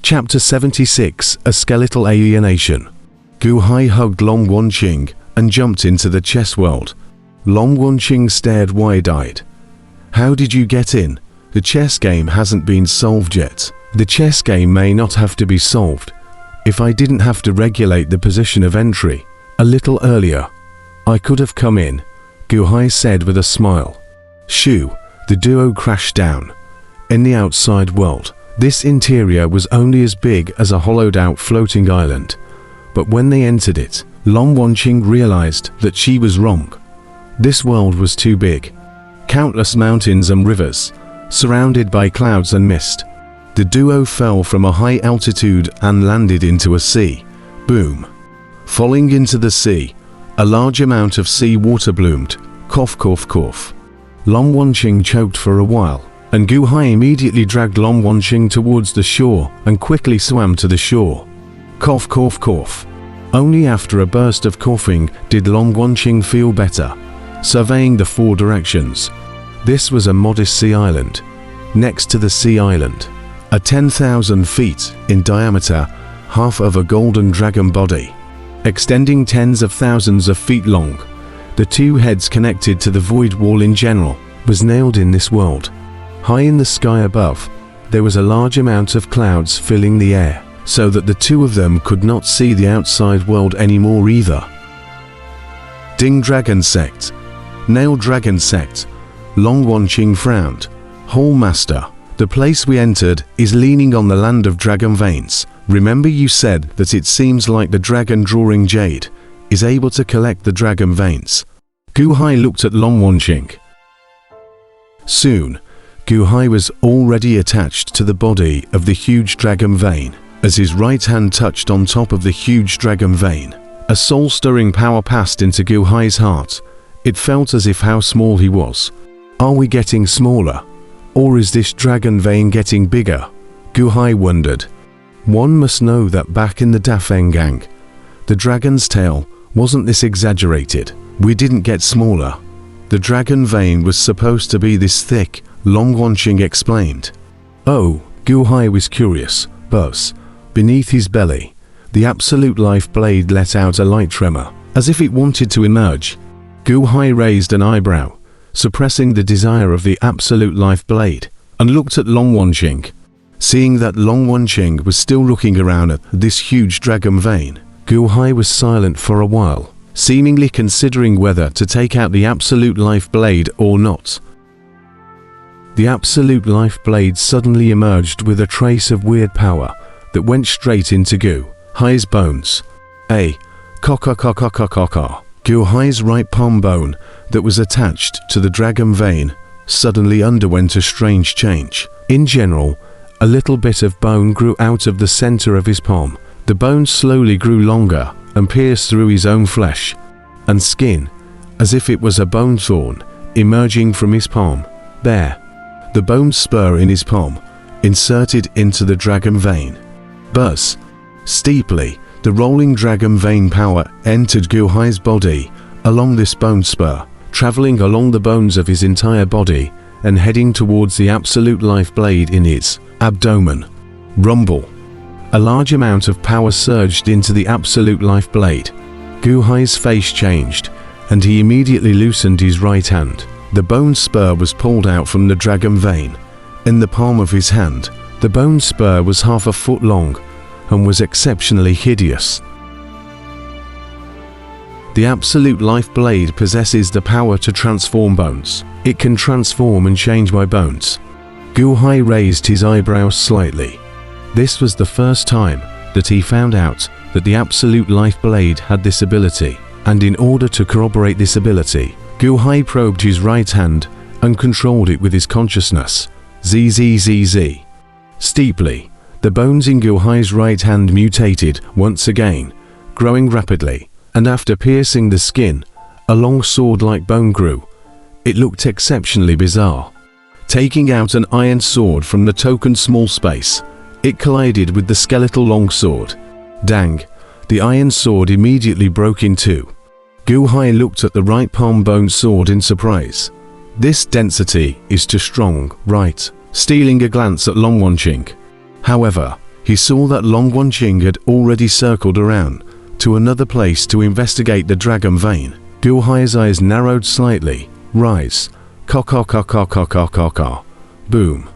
Chapter 76, A Skeletal Alienation. Gu Hai hugged Long Wanqing and jumped into the chess world. Long Wanqing stared wide-eyed. How did you get in? The chess game hasn't been solved yet. The chess game may not have to be solved. If I didn't have to regulate the position of entry a little earlier, I could have come in, Gu Hai said with a smile. Shoo, the duo crashed down. In the outside world, this interior was only as big as a hollowed-out floating island. But when they entered it, Long Wanqing realized that she was wrong. This world was too big. Countless mountains and rivers, surrounded by clouds and mist. The duo fell from a high altitude and landed into a sea. Boom. Falling into the sea, a large amount of sea water bloomed. Cough, cough, cough. Long Wanqing choked for a while, and Gu Hai immediately dragged Long Wanqing towards the shore and quickly swam to the shore. Cough, cough, cough. Only after a burst of coughing did Long Wanqing feel better, surveying the four directions. This was a modest sea island. Next to the sea island, a 10,000 feet in diameter, half of a golden dragon body, extending tens of thousands of feet long. The two heads connected to the void wall in general was nailed in this world. High in the sky above, there was a large amount of clouds filling the air, so that the two of them could not see the outside world anymore either. Ding Dragon Sect. Nail Dragon Sect. Long Wanqing frowned. Hall Master, the place we entered is leaning on the land of dragon veins. Remember you said that it seems like the dragon drawing jade is able to collect the dragon veins. Gu Hai looked at Long Wanqing. Soon, Gu Hai was already attached to the body of the huge dragon vein. As his right hand touched on top of the huge dragon vein, a soul-stirring power passed into Gu Hai's heart. It felt as if how small he was. Are we getting smaller? Or is this dragon vein getting bigger? Gu Hai wondered. One must know that back in the Dafengang, the dragon's tail, wasn't this exaggerated. We didn't get smaller. The dragon vein was supposed to be this thick, Long Wanqing explained. Oh, Gu Hai was curious. Buzz. Beneath his belly, the absolute life blade let out a light tremor, as if it wanted to emerge. Gu Hai raised an eyebrow, suppressing the desire of the absolute life blade, and looked at Long Wanqing. Seeing that Long Wanqing was still looking around at this huge dragon vein, Gu Hai was silent for a while, seemingly considering whether to take out the absolute life blade or not. The absolute life blade suddenly emerged with a trace of weird power that went straight into Gu Hai's bones. Gu Hai's right palm bone that was attached to the dragon vein suddenly underwent a strange change. In general, a little bit of bone grew out of the center of his palm. The bone slowly grew longer and pierced through his own flesh and skin, as if it was a bone thorn emerging from his palm. There, the bone spur in his palm inserted into the dragon vein. Buzz. Steeply, the rolling dragon vein power entered Gu Hai's body along this bone spur, traveling along the bones of his entire body and heading towards the absolute life blade in his abdomen. Rumble. A large amount of power surged into the absolute life blade. Gu Hai's face changed, and he immediately loosened his right hand. The bone spur was pulled out from the dragon vein. In the palm of his hand, the bone spur was half a foot long and was exceptionally hideous. The absolute life blade possesses the power to transform bones. It can transform and change my bones. Gu Hai raised his eyebrows slightly. This was the first time that he found out that the absolute life blade had this ability, and in order to corroborate this ability, Gu Hai probed his right hand and controlled it with his consciousness. ZZZZ. Steeply, the bones in Gu Hai's right hand mutated once again, growing rapidly, and after piercing the skin, a long sword-like bone grew. It looked exceptionally bizarre. Taking out an iron sword from the token small space, it collided with the skeletal long sword. Dang, the iron sword immediately broke in two. Gu Hai looked at the right palm bone sword in surprise. This density is too strong, right? Stealing a glance at Long Wanqing. However, He saw that Long Wanqing had already circled around to another place to investigate the dragon vein. Gu Hai's eyes narrowed slightly. Rise. Ka. Boom.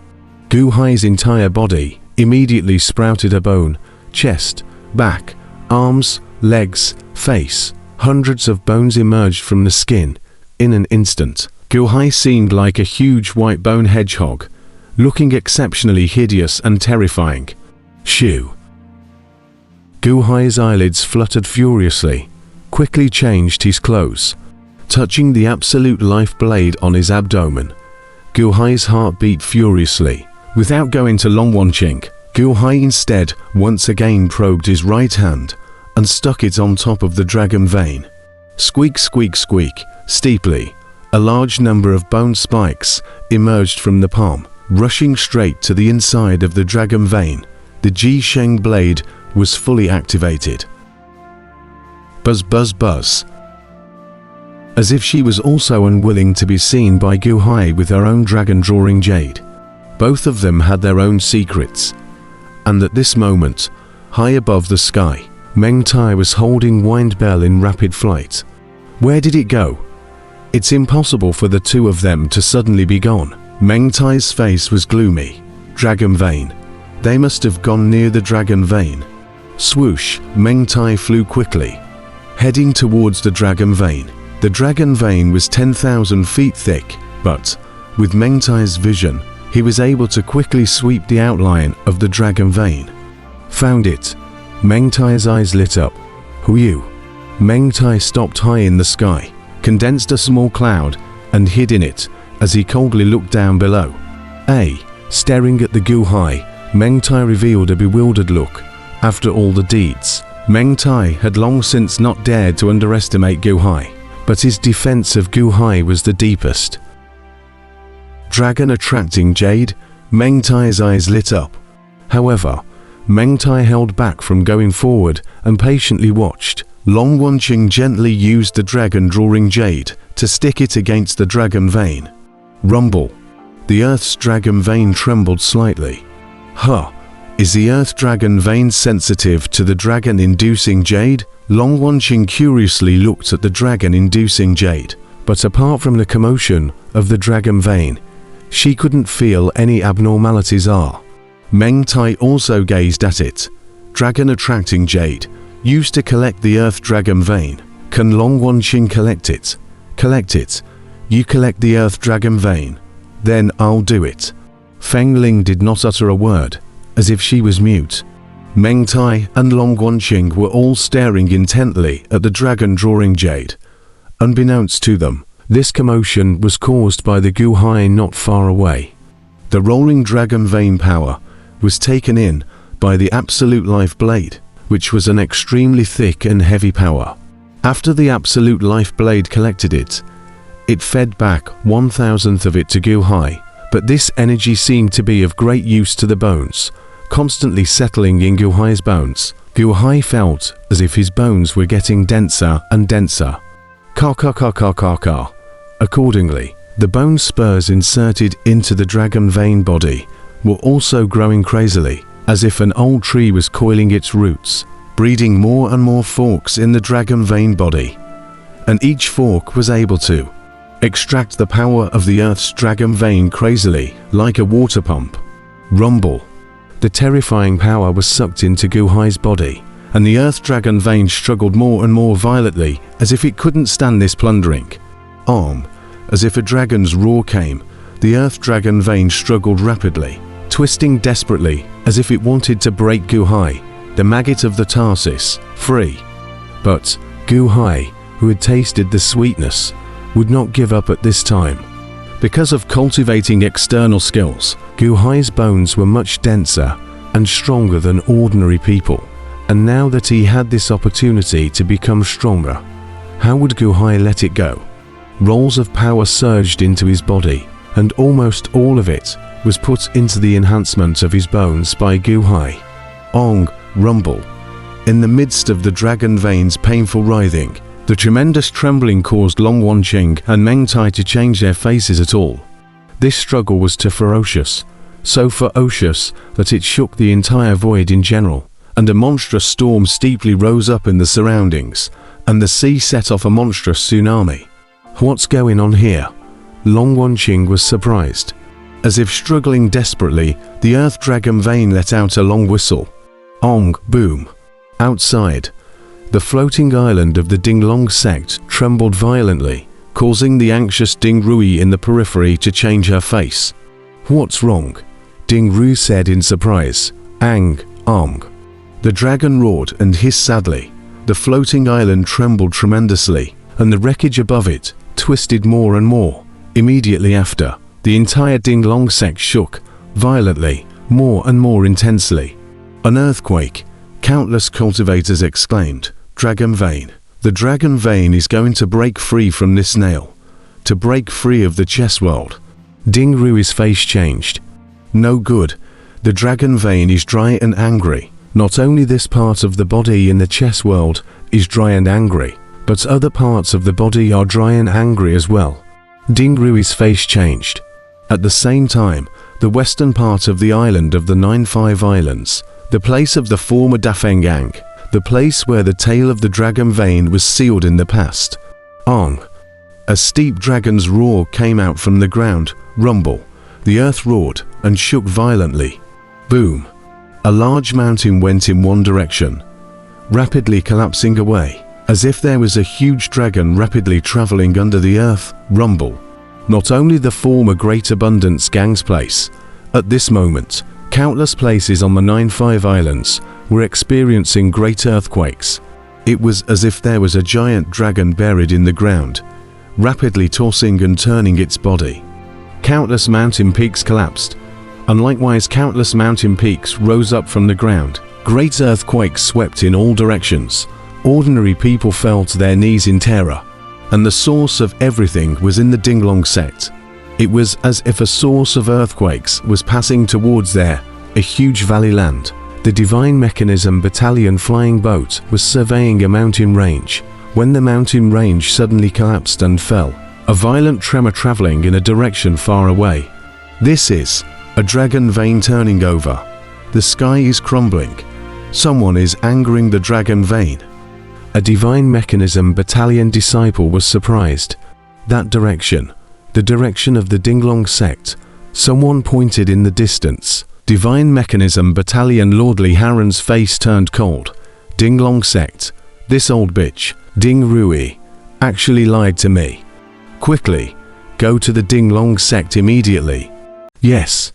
Gu Hai's entire body immediately sprouted a bone, chest, back, arms, legs, face. Hundreds of bones emerged from the skin in an instant. Gu Hai seemed like a huge white bone hedgehog, looking exceptionally hideous and terrifying. Shoo. Gu Hai's eyelids fluttered furiously, quickly changed his clothes, touching the absolute life blade on his abdomen. Gu Hai's heart beat furiously. Without going to Long Wanqing, Gu Hai instead once again probed his right hand and stuck it on top of the dragon vein. Squeak, squeak, squeak. Steeply, a large number of bone spikes emerged from the palm, rushing straight to the inside of the dragon vein. The Ji Sheng blade was fully activated. Buzz, buzz, buzz. As if she was also unwilling to be seen by Gu Hai with her own dragon-drawing jade. Both of them had their own secrets. And at this moment, high above the sky, Meng Tai was holding Wind Bell in rapid flight. Where did it go? It's impossible for the two of them to suddenly be gone. Meng Tai's face was gloomy. Dragon vein. They must have gone near the dragon vein. Swoosh, Meng Tai flew quickly, heading towards the dragon vein. The dragon vein was 10,000 feet thick, but, with Meng Tai's vision, he was able to quickly sweep the outline of the dragon vein. Found it. Meng Tai's eyes lit up. Who you? Meng Tai stopped high in the sky, condensed a small cloud, and hid in it as he coldly looked down below. Staring at the Gu Hai, Meng Tai revealed a bewildered look. After all the deeds, Meng Tai had long since not dared to underestimate Gu Hai, but his defense of Gu Hai was the deepest. Dragon attracting jade? Meng Tai's eyes lit up. However, Meng Tai held back from going forward and patiently watched. Long Wanqing gently used the dragon-drawing jade to stick it against the dragon vein. Rumble. The Earth's dragon vein trembled slightly. Is the Earth dragon vein sensitive to the dragon-inducing jade? Long Wanqing curiously looked at the dragon-inducing jade, but apart from the commotion of the dragon vein, she couldn't feel any abnormalities. Meng Tai also gazed at it. Dragon-attracting jade, used to collect the Earth dragon vein. Can Long Wanqing collect it? Collect it. You collect the Earth dragon vein. Then I'll do it. Feng Ling did not utter a word, as if she was mute. Meng Tai and Long Wanqing were all staring intently at the dragon-drawing jade. Unbeknownst to them, this commotion was caused by the Gu Hai not far away. The rolling dragon vein power was taken in by the Absolute Life Blade, which was an extremely thick and heavy power. After the Absolute Life Blade collected it, it fed back 1,000th of it to Gu Hai, but this energy seemed to be of great use to the bones, constantly settling in Gu Hai's bones. Gu Hai felt as if his bones were getting denser and denser. Ka. Accordingly, the bone spurs inserted into the dragon vein body were also growing crazily, as if an old tree was coiling its roots, breeding more and more forks in the dragon vein body. And each fork was able to extract the power of the Earth's dragon vein crazily, like a water pump. Rumble. The terrifying power was sucked into Gu Hai's body, and the Earth dragon vein struggled more and more violently, as if it couldn't stand this plundering. As if a dragon's roar came, the Earth dragon vein struggled rapidly, twisting desperately, as if it wanted to break Gu Hai, the maggot of the Tarsus, free. But Gu Hai, who had tasted the sweetness, would not give up at this time. Because of cultivating external skills, Gu Hai's bones were much denser and stronger than ordinary people. And now that he had this opportunity to become stronger, how would Gu Hai let it go? Rolls of power surged into his body, and almost all of it was put into the enhancement of his bones by Gu Hai. Rumble. In the midst of the dragon vein's painful writhing, the tremendous trembling caused Long Wanqing and Meng Tai to change their faces at all. This struggle was too ferocious, so ferocious that it shook the entire void in general, and a monstrous storm steeply rose up in the surroundings, and the sea set off a monstrous tsunami. What's going on here? Long Wanqing was surprised. As if struggling desperately, the earth dragon vein let out a long whistle. Ong, boom. Outside, the floating island of the Dinglong sect trembled violently, causing the anxious Ding Rui in the periphery to change her face. What's wrong? Ding Rui said in surprise. Ang, Ong. The dragon roared and hissed sadly. The floating island trembled tremendously, and the wreckage above it twisted more and more. Immediately after, the entire Dinglong sect shook, violently, more and more intensely. An earthquake, countless cultivators exclaimed. Dragon vein. The dragon vein is going to break free from this nail. To break free of the chess world. Ding Rui's face changed. No good. The dragon vein is dry and angry. Not only this part of the body in the chess world is dry and angry, but other parts of the body are dry and angry as well. Ding Rui's face changed. At the same time, the western part of the island of the 9-5 Islands, the place of the former Dafengang, the place where the tail of the dragon vein was sealed in the past. Ong. A steep dragon's roar came out from the ground. Rumble. The earth roared and shook violently. Boom. A large mountain went in one direction, rapidly collapsing away, as if there was a huge dragon rapidly traveling under the earth. Rumble. Not only the former Great Abundance Gang's place. At this moment, countless places on the 9-5 Islands were experiencing great earthquakes. It was as if there was a giant dragon buried in the ground, rapidly tossing and turning its body. Countless mountain peaks collapsed, and likewise countless mountain peaks rose up from the ground. Great earthquakes swept in all directions. Ordinary people fell to their knees in terror, and the source of everything was in the Dinglong sect. It was as if a source of earthquakes was passing towards there, a huge valley land. The Divine Mechanism Battalion flying boat was surveying a mountain range, when the mountain range suddenly collapsed and fell, a violent tremor traveling in a direction far away. This is a dragon vein turning over. The sky is crumbling. Someone is angering the dragon vein. A Divine Mechanism Battalion disciple was surprised. That direction, the direction of the Dinglong sect, someone pointed in the distance. Divine Mechanism Battalion Lordly Haren's face turned cold. Dinglong sect, this old bitch, Ding Rui, actually lied to me. Quickly, go to the Dinglong sect immediately. Yes.